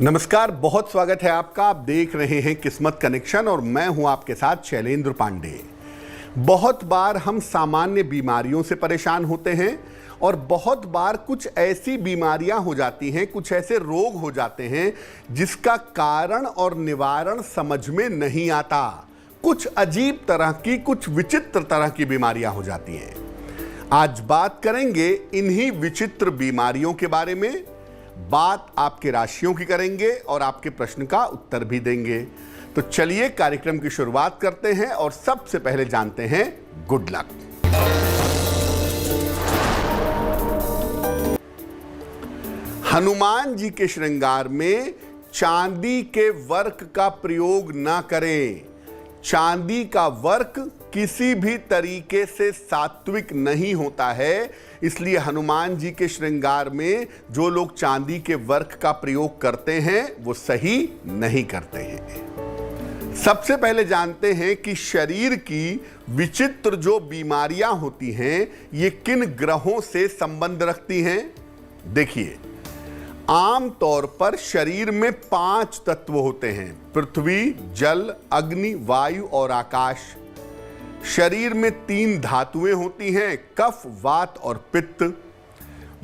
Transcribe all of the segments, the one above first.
नमस्कार, बहुत स्वागत है आपका। आप देख रहे हैं किस्मत कनेक्शन और मैं हूं आपके साथ शैलेंद्र पांडे। बहुत बार हम सामान्य बीमारियों से परेशान होते हैं और बहुत बार कुछ ऐसी बीमारियां हो जाती हैं, कुछ ऐसे रोग हो जाते हैं जिसका कारण और निवारण समझ में नहीं आता। कुछ अजीब तरह की, कुछ विचित्र तरह की बीमारियां हो जाती हैं। आज बात करेंगे इन्हीं विचित्र बीमारियों के बारे में। बात आपके राशियों की करेंगे और आपके प्रश्न का उत्तर भी देंगे। तो चलिए कार्यक्रम की शुरुआत करते हैं और सबसे पहले जानते हैं गुड लक। हनुमान जी के श्रृंगार में चांदी के वर्क का प्रयोग ना करें। चांदी का वर्क किसी भी तरीके से सात्विक नहीं होता है, इसलिए हनुमान जी के श्रृंगार में जो लोग चांदी के वर्क का प्रयोग करते हैं वो सही नहीं करते हैं। सबसे पहले जानते हैं कि शरीर की विचित्र जो बीमारियां होती हैं ये किन ग्रहों से संबंध रखती हैं। देखिए, आम तौर पर शरीर में 5 तत्व होते हैं: पृथ्वी, जल, अग्नि, वायु और आकाश। शरीर में 3 धातुएं होती हैं: कफ, वात और पित्त।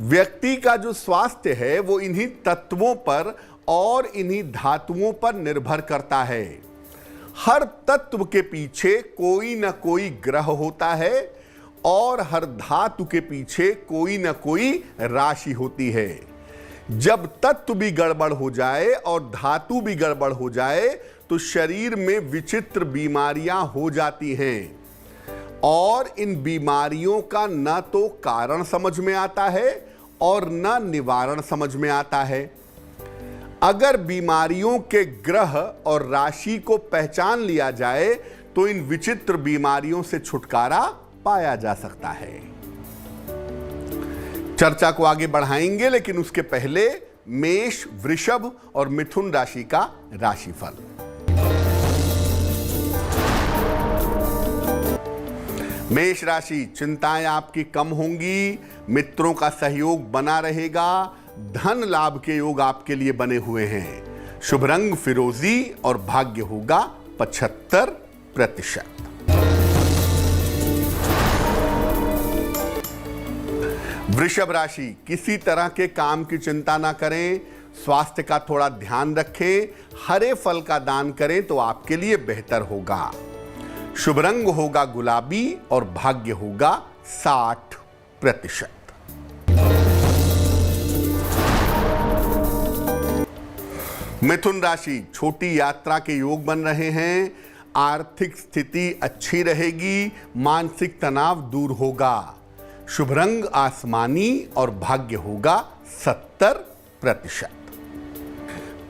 व्यक्ति का जो स्वास्थ्य है वो इन्हीं तत्वों पर और इन्हीं धातुओं पर निर्भर करता है। हर तत्व के पीछे कोई ना कोई ग्रह होता है और हर धातु के पीछे कोई ना कोई राशि होती है। जब तत्व भी गड़बड़ हो जाए और धातु भी गड़बड़ हो जाए तो शरीर में विचित्र बीमारियां हो जाती हैं और इन बीमारियों का न तो कारण समझ में आता है और न निवारण समझ में आता है। अगर बीमारियों के ग्रह और राशि को पहचान लिया जाए तो इन विचित्र बीमारियों से छुटकारा पाया जा सकता है। चर्चा को आगे बढ़ाएंगे, लेकिन उसके पहले मेष, वृषभ और मिथुन राशि का राशिफल। मेष राशि, चिंताएं आपकी कम होंगी, मित्रों का सहयोग बना रहेगा, धन लाभ के योग आपके लिए बने हुए हैं। शुभ रंग फिरोजी और भाग्य होगा 75%। वृषभ राशि, किसी तरह के काम की चिंता ना करें, स्वास्थ्य का थोड़ा ध्यान रखें, हरे फल का दान करें तो आपके लिए बेहतर होगा। शुभ रंग होगा गुलाबी और भाग्य होगा 60%। मिथुन राशि, छोटी यात्रा के योग बन रहे हैं, आर्थिक स्थिति अच्छी रहेगी, मानसिक तनाव दूर होगा। शुभ रंग आसमानी और भाग्य होगा 70%।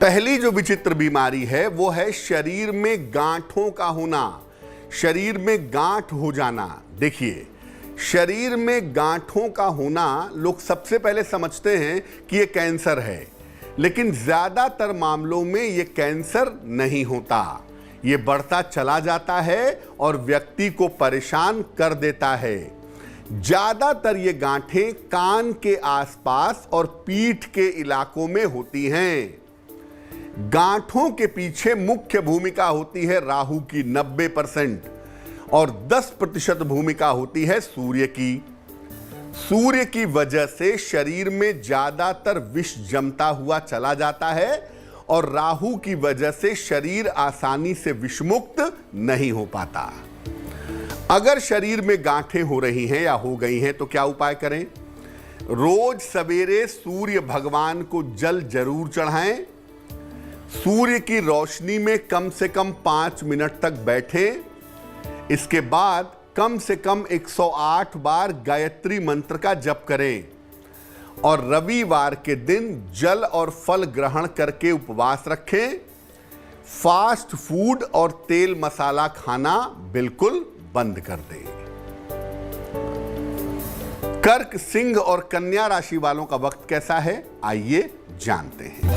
पहली जो विचित्र बीमारी है वो है शरीर में गांठों का होना, शरीर में गांठ हो जाना। देखिए, शरीर में गांठों का होना लोग सबसे पहले समझते हैं कि ये कैंसर है, लेकिन ज्यादातर मामलों में ये कैंसर नहीं होता। ये बढ़ता चला जाता है और व्यक्ति को परेशान कर देता है। ज्यादातर ये गांठें कान के आसपास और पीठ के इलाकों में होती हैं। गांठों के पीछे मुख्य भूमिका होती है राहु की 90% और 10% भूमिका होती है सूर्य की। सूर्य की वजह से शरीर में ज्यादातर विष जमता हुआ चला जाता है और राहु की वजह से शरीर आसानी से विषमुक्त नहीं हो पाता। अगर शरीर में गांठें हो रही हैं या हो गई हैं तो क्या उपाय करें? रोज सवेरे सूर्य भगवान को जल जरूर चढ़ाएं। सूर्य की रोशनी में कम से कम 5 मिनट तक बैठें। इसके बाद कम से कम 108 बार गायत्री मंत्र का जप करें और रविवार के दिन जल और फल ग्रहण करके उपवास रखें। फास्ट फूड और तेल मसाला खाना बिल्कुल बंद कर दें। कर्क, सिंह और कन्या राशि वालों का वक्त कैसा है, आइए जानते हैं।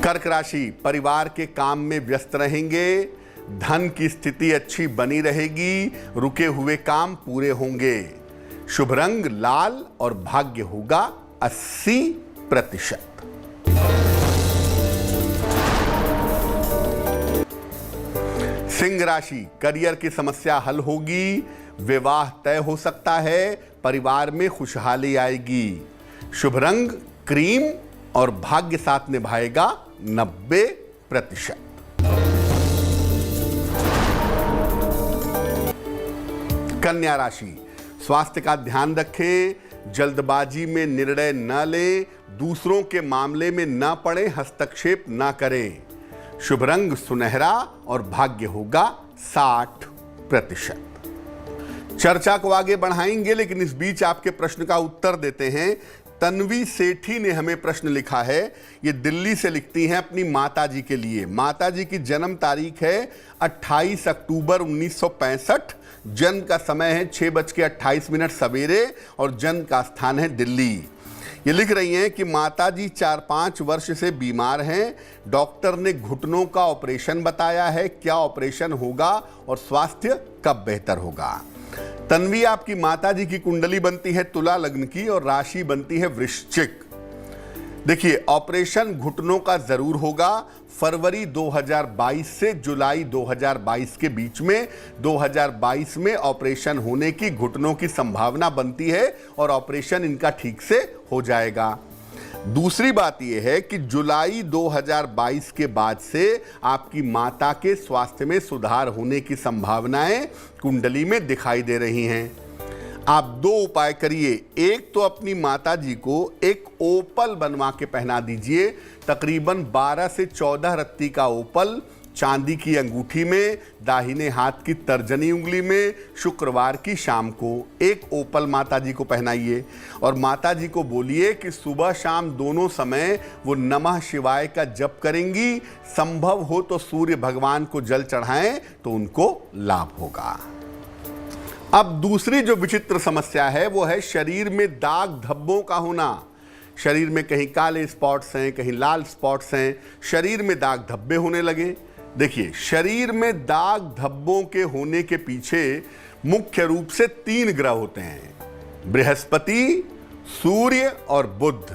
कर्क राशि, परिवार के काम में व्यस्त रहेंगे, धन की स्थिति अच्छी बनी रहेगी, रुके हुए काम पूरे होंगे। शुभ रंग लाल और भाग्य होगा 80%। सिंह राशि, करियर की समस्या हल होगी, विवाह तय हो सकता है, परिवार में खुशहाली आएगी। शुभ रंग क्रीम और भाग्य साथ निभाएगा 90%। कन्या राशि, स्वास्थ्य का ध्यान रखें, जल्दबाजी में निर्णय न लें, दूसरों के मामले में न पड़े, हस्तक्षेप न करें। शुभ रंग सुनहरा और भाग्य होगा 60%। चर्चा को आगे बढ़ाएंगे, लेकिन इस बीच आपके प्रश्न का उत्तर देते हैं। तन्वी सेठी ने हमें प्रश्न लिखा है, ये दिल्ली से लिखती हैं अपनी माताजी के लिए। माताजी की जन्म तारीख है 28 अक्टूबर 1965, जन्म का समय है 6:28 सवेरे और जन्म का स्थान है दिल्ली। ये लिख रही हैं कि माताजी 4-5 वर्ष से बीमार हैं, डॉक्टर ने घुटनों का ऑपरेशन बताया है, क्या ऑपरेशन होगा और स्वास्थ्य कब बेहतर होगा। तन्वी, आपकी माताजी की कुंडली बनती है तुला लग्न की और राशि बनती है वृश्चिक। देखिए, ऑपरेशन घुटनों का जरूर होगा। फरवरी 2022 से जुलाई 2022 के बीच में 2022 में ऑपरेशन होने की घुटनों की संभावना बनती है और ऑपरेशन इनका ठीक से हो जाएगा। दूसरी बात यह है कि जुलाई 2022 के बाद से आपकी माता के स्वास्थ्य में सुधार होने की संभावनाएं कुंडली में दिखाई दे रही हैं। आप 2 उपाय करिए। एक तो अपनी माताजी को एक ओपल बनवा के पहना दीजिए, तकरीबन 12 से 14 रत्ती का ओपल चांदी की अंगूठी में, दाहिने हाथ की तर्जनी उंगली में, शुक्रवार की शाम को एक ओपल माताजी को पहनाइए और माताजी को बोलिए कि सुबह शाम दोनों समय वो नमः शिवाय का जप करेंगी। संभव हो तो सूर्य भगवान को जल चढ़ाएं तो उनको लाभ होगा। अब दूसरी जो विचित्र समस्या है वो है शरीर में दाग धब्बों का होना। शरीर में कहीं काले स्पॉट्स हैं, कहीं लाल स्पॉट्स हैं, शरीर में दाग धब्बे होने लगे। देखिए, शरीर में दाग धब्बों के होने के पीछे मुख्य रूप से 3 ग्रह होते हैं, बृहस्पति, सूर्य और बुध।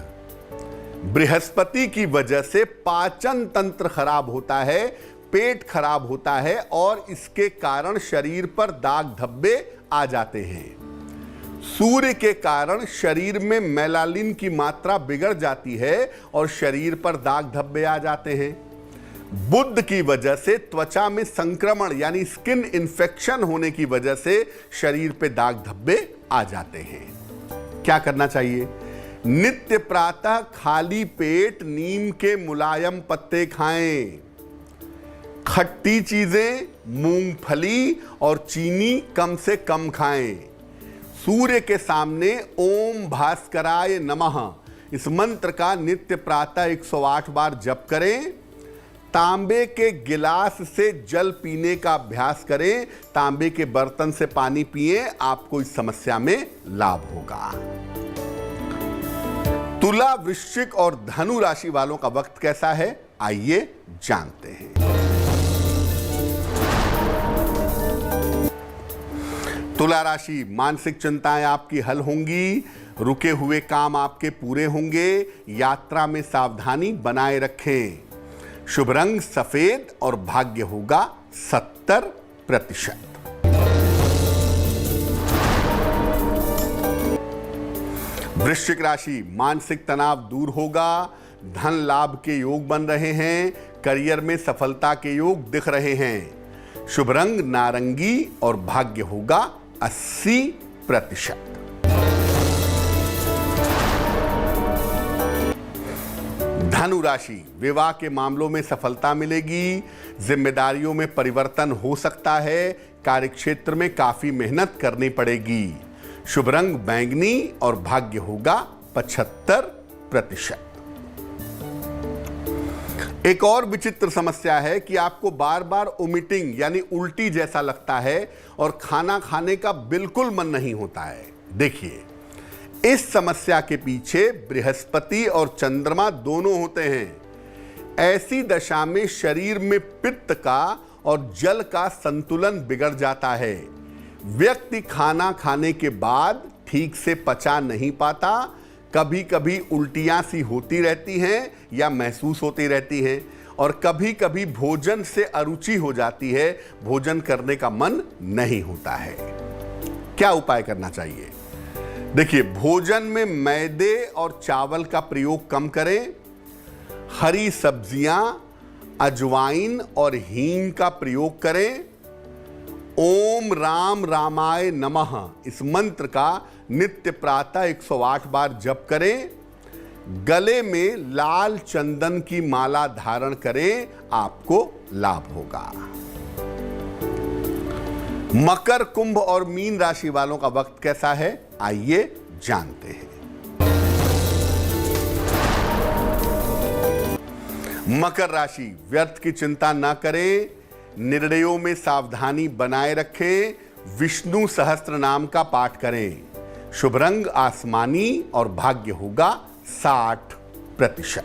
बृहस्पति की वजह से पाचन तंत्र खराब होता है, पेट खराब होता है और इसके कारण शरीर पर दाग धब्बे आ जाते हैं। सूर्य के कारण शरीर में मेलानिन की मात्रा बिगड़ जाती है और शरीर पर दाग धब्बे आ जाते हैं। बुध की वजह से त्वचा में संक्रमण यानी स्किन इन्फेक्शन होने की वजह से शरीर पे दाग धब्बे आ जाते हैं। क्या करना चाहिए? नित्य प्रातः खाली पेट नीम के मुलायम पत्ते खाएं। खट्टी चीजें, मूंगफली और चीनी कम से कम खाएं। सूर्य के सामने ओम भास्कराय नमः इस मंत्र का नित्य प्रातः 108 बार जप करें। तांबे के गिलास से जल पीने का अभ्यास करें। तांबे के बर्तन से पानी पिएं, आपको इस समस्या में लाभ होगा। तुला, वृश्चिक और धनु राशि वालों का वक्त कैसा है, आइए जानते हैं। तुला राशि, मानसिक चिंताएं आपकी हल होंगी, रुके हुए काम आपके पूरे होंगे, यात्रा में सावधानी बनाए रखें। शुभ रंग सफेद और भाग्य होगा 70%। वृश्चिक राशि, मानसिक तनाव दूर होगा, धन लाभ के योग बन रहे हैं, करियर में सफलता के योग दिख रहे हैं। शुभ रंग नारंगी और भाग्य होगा 80%। धनु राशि, विवाह के मामलों में सफलता मिलेगी, जिम्मेदारियों में परिवर्तन हो सकता है, कार्यक्षेत्र में काफी मेहनत करनी पड़ेगी। शुभ रंग बैंगनी और भाग्य होगा 75%। एक और विचित्र समस्या है कि आपको बार बार वोमिटिंग यानी उल्टी जैसा लगता है और खाना खाने का बिल्कुल मन नहीं होता है। देखिए, इस समस्या के पीछे बृहस्पति और चंद्रमा दोनों होते हैं। ऐसी दशा में शरीर में पित्त का और जल का संतुलन बिगड़ जाता है। व्यक्ति खाना खाने के बाद ठीक से पचा नहीं पाता, कभी कभी उल्टियां सी होती रहती हैं या महसूस होती रहती हैं, और कभी कभी भोजन से अरुचि हो जाती है, भोजन करने का मन नहीं होता है। क्या उपाय करना चाहिए? देखिए, भोजन में मैदे और चावल का प्रयोग कम करें, हरी सब्जियां, अजवाइन और हींग का प्रयोग करें, ओम राम रामाय नमः इस मंत्र का नित्य प्रातः 108 बार जप करें, गले में लाल चंदन की माला धारण करें, आपको लाभ होगा। मकर, कुंभ और मीन राशि वालों का वक्त कैसा है, आइए जानते हैं। मकर राशि, व्यर्थ की चिंता न करें, निर्णयों में सावधानी बनाए रखें, विष्णु सहस्त्र नाम का पाठ करें, शुभ रंग आसमानी और भाग्य होगा 60%।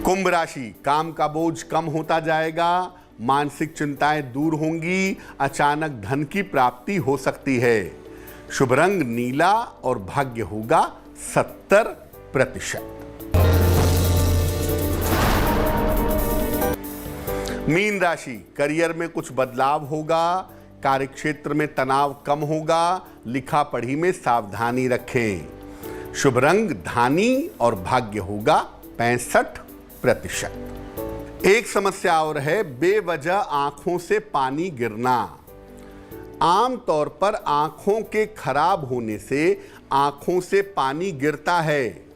कुंभ राशि, काम का बोझ कम होता जाएगा, मानसिक चिंताएं दूर होंगी, अचानक धन की प्राप्ति हो सकती है, शुभ रंग नीला और भाग्य होगा 70%। मीन राशि, करियर में कुछ बदलाव होगा, कार्यक्षेत्र में तनाव कम होगा, लिखा पढ़ी में सावधानी रखें, शुभ रंग धानी और भाग्य होगा 65%। एक समस्या और है, बेवजह आंखों से पानी गिरना। आमतौर पर आंखों के खराब होने से आंखों से पानी गिरता है,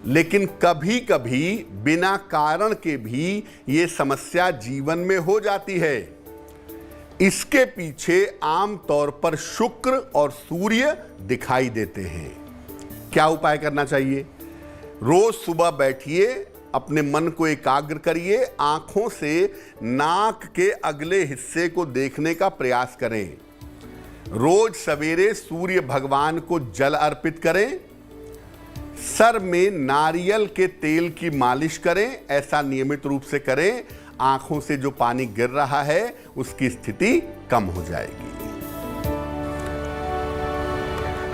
लेकिन कभी कभी बिना कारण के भी ये समस्या जीवन में हो जाती है। इसके पीछे आमतौर पर शुक्र और सूर्य दिखाई देते हैं। क्या उपाय करना चाहिए? रोज सुबह बैठिए, अपने मन को एकाग्र करिए, आंखों से नाक के अगले हिस्से को देखने का प्रयास करें। रोज सवेरे सूर्य भगवान को जल अर्पित करें, सर में नारियल के तेल की मालिश करें, ऐसा नियमित रूप से करें, आंखों से जो पानी गिर रहा है उसकी स्थिति कम हो जाएगी।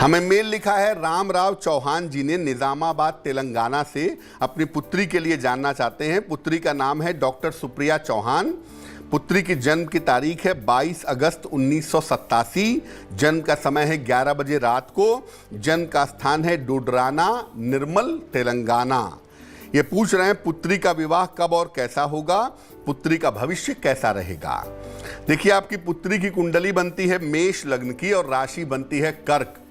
हमें मेल लिखा है, रामराव चौहान जी ने निजामाबाद तेलंगाना से अपनी पुत्री के लिए जानना चाहते हैं। पुत्री का नाम है डॉक्टर सुप्रिया चौहान। पुत्री की जन्म की तारीख है 22 अगस्त 1987। जन्म का समय है 11 बजे रात को। जन्म का स्थान है डोडराना, निर्मल, तेलंगाना। ये पूछ रहे हैं पुत्री का विवाह कब और कैसा होगा, पुत्री का भविष्य कैसा रहेगा। देखिए, आपकी पुत्री की कुंडली बनती है मेष लग्न की और राशि बनती है कर्क।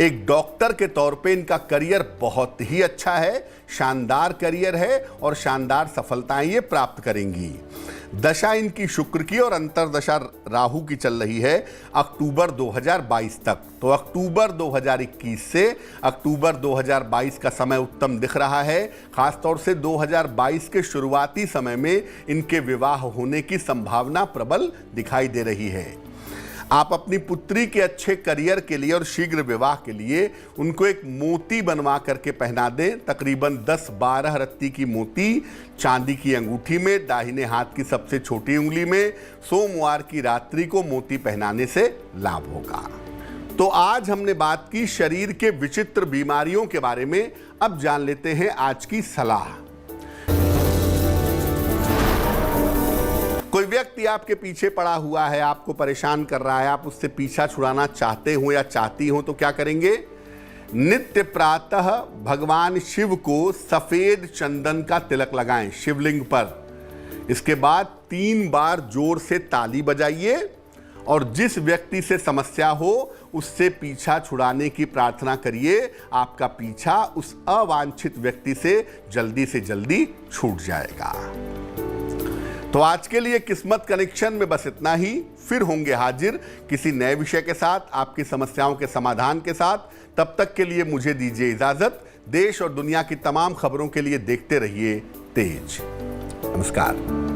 एक डॉक्टर के तौर पे इनका करियर बहुत ही अच्छा है, शानदार करियर है और शानदार सफलताएं ये प्राप्त करेंगी। दशा इनकी शुक्र की और अंतरदशा राहु की चल रही है अक्टूबर 2022 तक। तो अक्टूबर 2021 से अक्टूबर 2022 का समय उत्तम दिख रहा है। खासतौर से 2022 के शुरुआती समय में इनके विवाह होने की संभावना प्रबल दिखाई दे रही है। आप अपनी पुत्री के अच्छे करियर के लिए और शीघ्र विवाह के लिए उनको एक मोती बनवा करके पहना दें। तकरीबन 10-12 रत्ती की मोती चांदी की अंगूठी में, दाहिने हाथ की सबसे छोटी उंगली में, सोमवार की रात्रि को मोती पहनाने से लाभ होगा। तो आज हमने बात की शरीर के विचित्र बीमारियों के बारे में। अब जान लेते हैं आज की सलाह। कोई व्यक्ति आपके पीछे पड़ा हुआ है, आपको परेशान कर रहा है, आप उससे पीछा छुड़ाना चाहते हो या चाहती हो, तो क्या करेंगे? नित्य प्रातः भगवान शिव को सफेद चंदन का तिलक लगाएं शिवलिंग पर। इसके बाद 3 बार जोर से ताली बजाइए और जिस व्यक्ति से समस्या हो उससे पीछा छुड़ाने की प्रार्थना करिए। आपका पीछा उस अवांछित व्यक्ति से जल्दी छूट जाएगा। तो आज के लिए किस्मत कनेक्शन में बस इतना ही। फिर होंगे हाजिर किसी नए विषय के साथ, आपकी समस्याओं के समाधान के साथ। तब तक के लिए मुझे दीजिए इजाजत। देश और दुनिया की तमाम खबरों के लिए देखते रहिए तेज। नमस्कार।